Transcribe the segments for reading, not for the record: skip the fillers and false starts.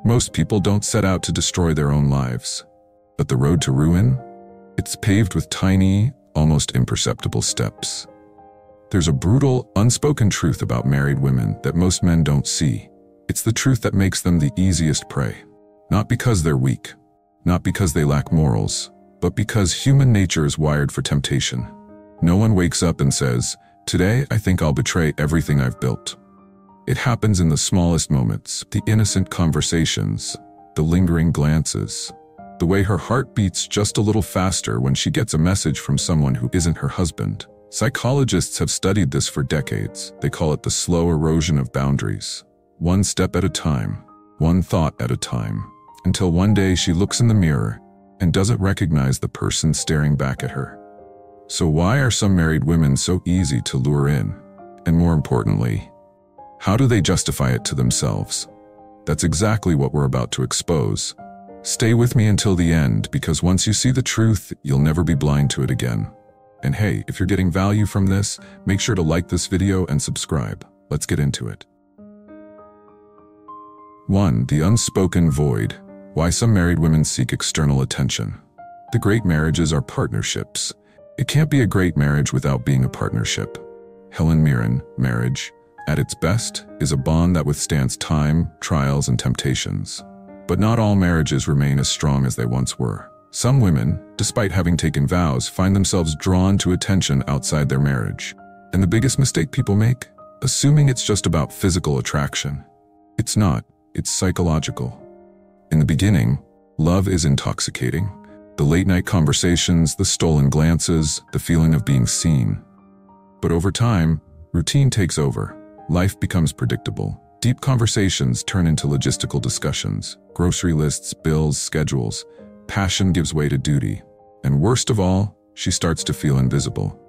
Most people don't set out to destroy their own lives. But the road to ruin? It's paved with tiny, almost imperceptible steps. There's a brutal, unspoken truth about married women that most men don't see. It's the truth that makes them the easiest prey. Not because they're weak, not because they lack morals, but because human nature is wired for temptation. No one wakes up and says, "Today I think I'll betray everything I've built." It happens in the smallest moments, the innocent conversations, the lingering glances, the way her heart beats just a little faster when she gets a message from someone who isn't her husband. Psychologists have studied this for decades. They call it the slow erosion of boundaries. One step at a time, one thought at a time, until one day she looks in the mirror and doesn't recognize the person staring back at her. So why are some married women so easy to lure in? And more importantly, how do they justify it to themselves? That's exactly what we're about to expose. Stay with me until the end, because once you see the truth, you'll never be blind to it again. And hey, if you're getting value from this, make sure to like this video and subscribe. Let's get into it. 1. The unspoken void. Why some married women seek external attention. The great marriages are partnerships. It can't be a great marriage without being a partnership. Helen Mirren, marriage, at its best, is a bond that withstands time, trials, and temptations. But not all marriages remain as strong as they once were. Some women, despite having taken vows, find themselves drawn to attention outside their marriage. And the biggest mistake people make? Assuming it's just about physical attraction. It's not. It's psychological. In the beginning, love is intoxicating. The late-night conversations, the stolen glances, the feeling of being seen. But over time, routine takes over. Life becomes predictable. Deep conversations turn into logistical discussions. Grocery lists, bills, schedules. Passion gives way to duty. And worst of all, she starts to feel invisible.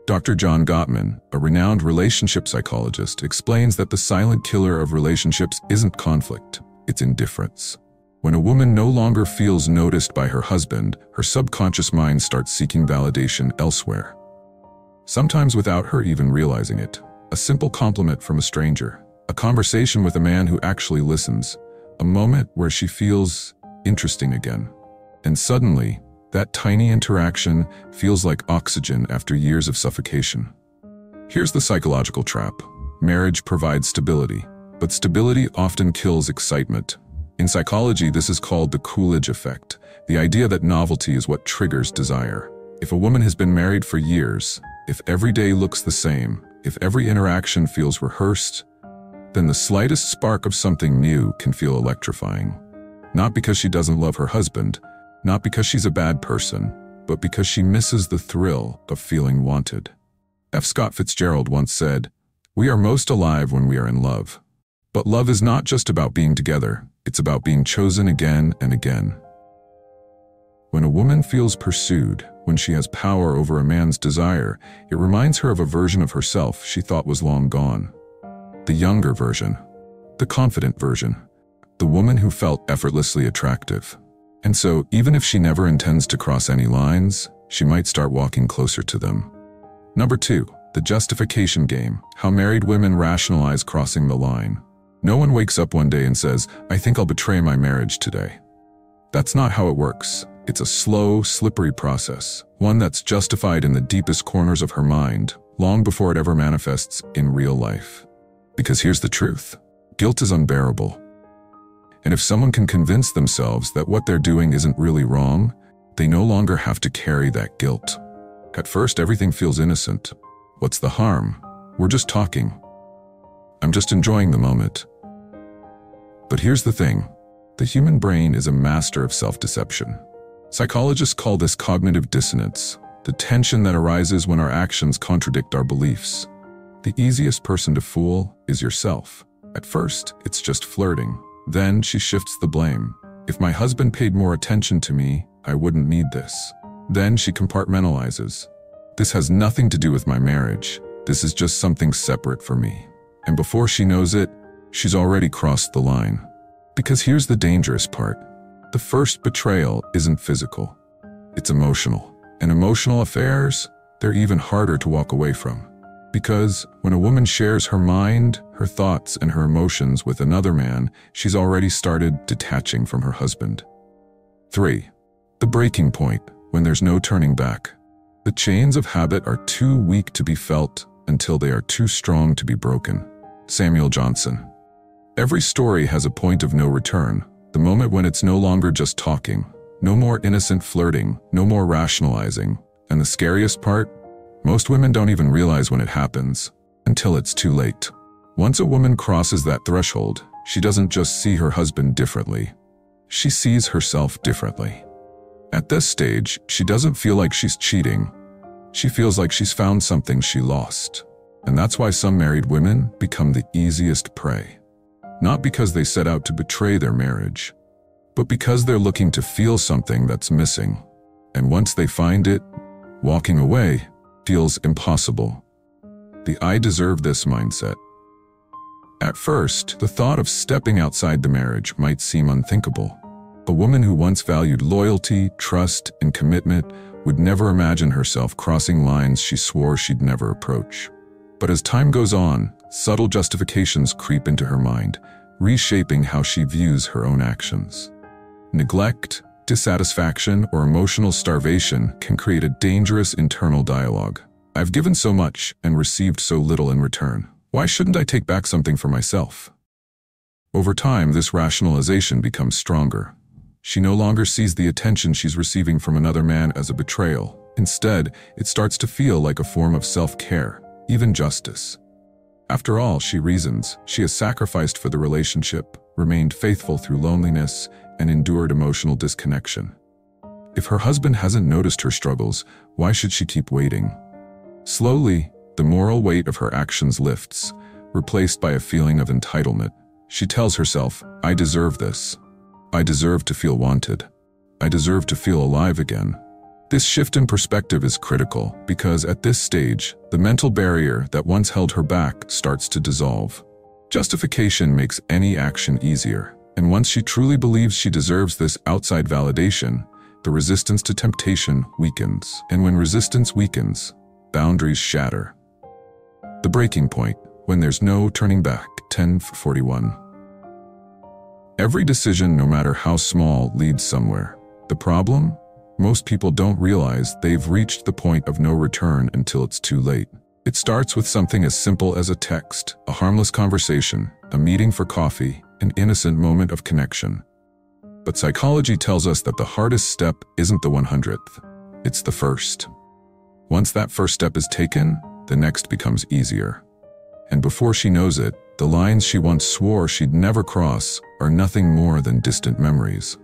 Dr. John Gottman, a renowned relationship psychologist, explains that the silent killer of relationships isn't conflict, it's indifference. When a woman no longer feels noticed by her husband, her subconscious mind starts seeking validation elsewhere. Sometimes without her even realizing it. A simple compliment from a stranger, a conversation with a man who actually listens, a moment where she feels interesting again. And suddenly, that tiny interaction feels like oxygen after years of suffocation. Here's the psychological trap. Marriage provides stability, but stability often kills excitement. In psychology, this is called the Coolidge effect, the idea that novelty is what triggers desire. If a woman has been married for years, if every day looks the same, if every interaction feels rehearsed, then the slightest spark of something new can feel electrifying. Not because she doesn't love her husband, not because she's a bad person, but because she misses the thrill of feeling wanted. F. Scott Fitzgerald once said, "We are most alive when we are in love." But love is not just about being together, it's about being chosen again and again. When a woman feels pursued, when she has power over a man's desire, it reminds her of a version of herself she thought was long gone. The younger version, the confident version, the woman who felt effortlessly attractive. And so, even if she never intends to cross any lines, she might start walking closer to them. Number 2, the justification game, how married women rationalize crossing the line. No one wakes up one day and says, "I think I'll betray my marriage today." That's not how it works. It's a slow, slippery process, one that's justified in the deepest corners of her mind, long before it ever manifests in real life. Because here's the truth. Guilt is unbearable. And if someone can convince themselves that what they're doing isn't really wrong, they no longer have to carry that guilt. At first, everything feels innocent. What's the harm? We're just talking. I'm just enjoying the moment. But here's the thing. The human brain is a master of self-deception. Psychologists call this cognitive dissonance, the tension that arises when our actions contradict our beliefs. The easiest person to fool is yourself. At first, it's just flirting. Then she shifts the blame. If my husband paid more attention to me, I wouldn't need this. Then she compartmentalizes. This has nothing to do with my marriage. This is just something separate for me. And before she knows it, she's already crossed the line. Because here's the dangerous part. The first betrayal isn't physical. It's emotional. And emotional affairs, they're even harder to walk away from. Because when a woman shares her mind, her thoughts, and her emotions with another man, she's already started detaching from her husband. 3. The breaking point, when there's no turning back. The chains of habit are too weak to be felt until they are too strong to be broken. Samuel Johnson. Every story has a point of no return, the moment when it's no longer just talking, no more innocent flirting, no more rationalizing, and the scariest part? Most women don't even realize when it happens, until it's too late. Once a woman crosses that threshold, she doesn't just see her husband differently, she sees herself differently. At this stage, she doesn't feel like she's cheating, she feels like she's found something she lost. And that's why some married women become the easiest prey. Not because they set out to betray their marriage, but because they're looking to feel something that's missing. And once they find it, walking away feels impossible. The "I deserve this" mindset. At first, the thought of stepping outside the marriage might seem unthinkable. A woman who once valued loyalty, trust, and commitment would never imagine herself crossing lines she swore she'd never approach. But as time goes on, subtle justifications creep into her mind, reshaping how she views her own actions. Neglect, dissatisfaction, or emotional starvation can create a dangerous internal dialogue. I've given so much and received so little in return. Why shouldn't I take back something for myself? Over time, this rationalization becomes stronger. She no longer sees the attention she's receiving from another man as a betrayal. Instead, it starts to feel like a form of self-care, even justice. After all, she reasons, she has sacrificed for the relationship, remained faithful through loneliness, and endured emotional disconnection. If her husband hasn't noticed her struggles, why should she keep waiting? Slowly, the moral weight of her actions lifts, replaced by a feeling of entitlement. She tells herself, "I deserve this. I deserve to feel wanted. I deserve to feel alive again." This shift in perspective is critical because at this stage, the mental barrier that once held her back starts to dissolve. Justification makes any action easier, and once she truly believes she deserves this outside validation, the resistance to temptation weakens. And when resistance weakens, boundaries shatter. The breaking point, when there's no turning back. 10:41. Every decision, no matter how small, leads somewhere. The problem? Most people don't realize they've reached the point of no return until it's too late. It starts with something as simple as a text, a harmless conversation, a meeting for coffee, an innocent moment of connection. But psychology tells us that the hardest step isn't the 100th, it's the first. Once that first step is taken, the next becomes easier. And before she knows it, the lines she once swore she'd never cross are nothing more than distant memories.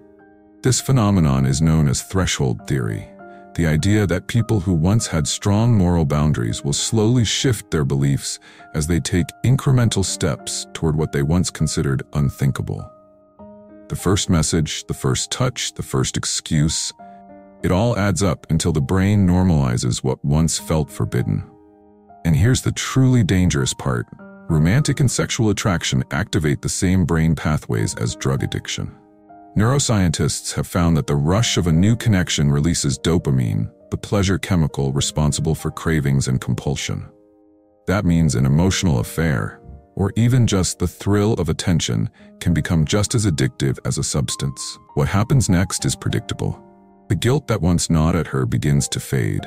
This phenomenon is known as threshold theory, the idea that people who once had strong moral boundaries will slowly shift their beliefs as they take incremental steps toward what they once considered unthinkable. The first message, the first touch, the first excuse, it all adds up until the brain normalizes what once felt forbidden. And here's the truly dangerous part. Romantic and sexual attraction activate the same brain pathways as drug addiction. Neuroscientists have found that the rush of a new connection releases dopamine, the pleasure chemical responsible for cravings and compulsion. That means an emotional affair, or even just the thrill of attention, can become just as addictive as a substance. What happens next is predictable. The guilt that once gnawed at her begins to fade.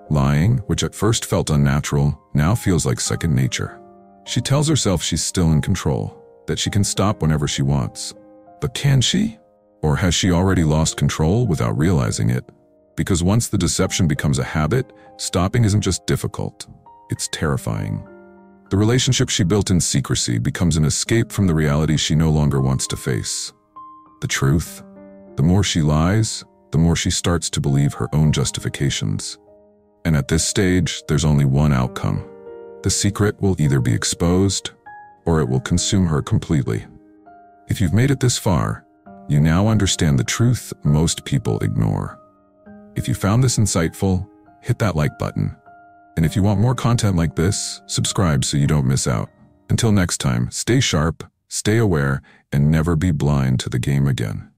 Lying, which at first felt unnatural, now feels like second nature. She tells herself she's still in control, that she can stop whenever she wants. But can she? Or has she already lost control without realizing it? Because once the deception becomes a habit, stopping isn't just difficult, it's terrifying. The relationship she built in secrecy becomes an escape from the reality she no longer wants to face. The truth? The more she lies, the more she starts to believe her own justifications. And at this stage, there's only one outcome. The secret will either be exposed, or it will consume her completely. If you've made it this far, you now understand the truth most people ignore. If you found this insightful, hit that like button. And if you want more content like this, subscribe so you don't miss out. Until next time, stay sharp, stay aware, and never be blind to the game again.